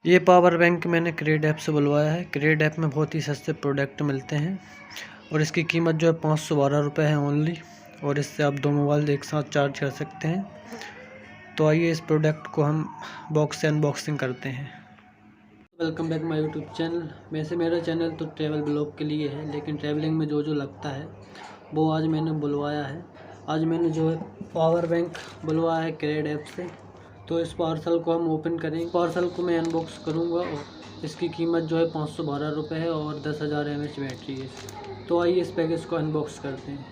ये power bank मैंने crate app से बुलवाया है। क्रेड ऐप में बहुत ही सस्ते प्रोडक्ट मिलते हैं और इसकी कीमत जो है 512 रुपये है ओनली। और इससे आप 2 मोबाइल एक साथ चार्ज कर सकते हैं। तो आइए इस प्रोडक्ट को हम बॉक्स से अनबॉक्सिंग करते हैं। Welcome back my YouTube channel. वैसे मेरा चैनल तो ट्रैवल ब्लॉग के लिए है, लेकिन ट्रैवलिंग में जो लगता है वो आज मैंने बुलवाया है। आज मैंने जो है पावर बैंक बुलवाया है क्रेड ऐप से। तो इस पार्सल को हम ओपन करेंगे। पार्सल को मैं अनबॉक्स करूंगा और इसकी कीमत जो है 512 रुपये है और 10,000 mAh बैटरी है। तो आइए इस पैकेज को अनबॉक्स करते हैं।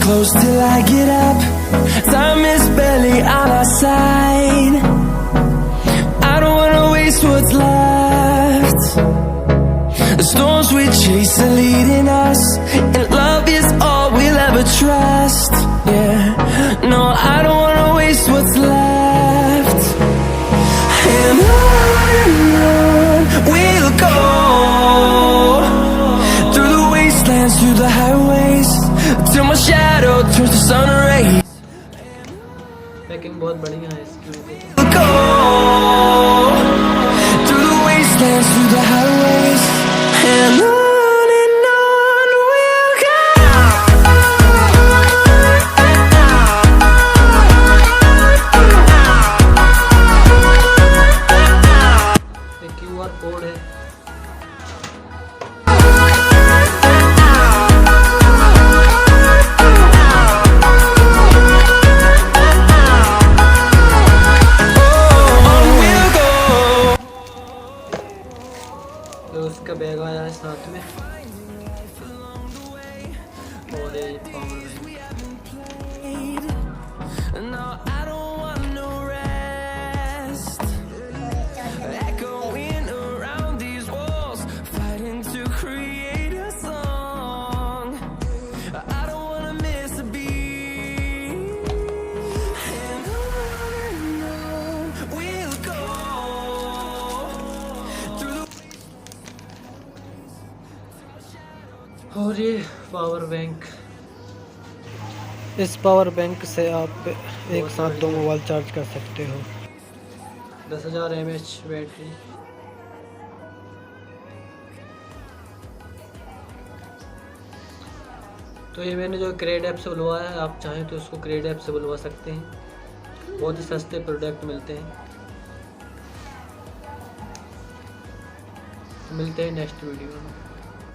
Close till I get up. Time is barely on our side. I don't wanna waste what's left. The storms we chase are leading us, and love is all we'll ever trust. Yeah, no, I don't wanna waste what's left. And on we'll go, through the wastelands, through the highways, till my shadow turns to sun rays. Packing बहुत बढ़िया है इसकी। Go through the wastelands, through the highways, and on we'll go. एक QR code है। तो उसका bag आया है साथ में और ये power bank. No, I don't want no rest. Echoing around these walls, fighting to create a song. I don't wanna miss a beat. And on we'll go through the. और ये पावर बैंक। इस power bank से आप एक साथ 2 mobile charge कर सकते हो। 10,000 mAh बैटरी। तो ये मैंने जो क्रेड ऐप से बुलवाया है, आप चाहें तो इसको क्रेड ऐप से बुलवा सकते हैं। बहुत ही सस्ते प्रोडक्ट मिलते हैं। मिलते हैं नेक्स्ट वीडियो में।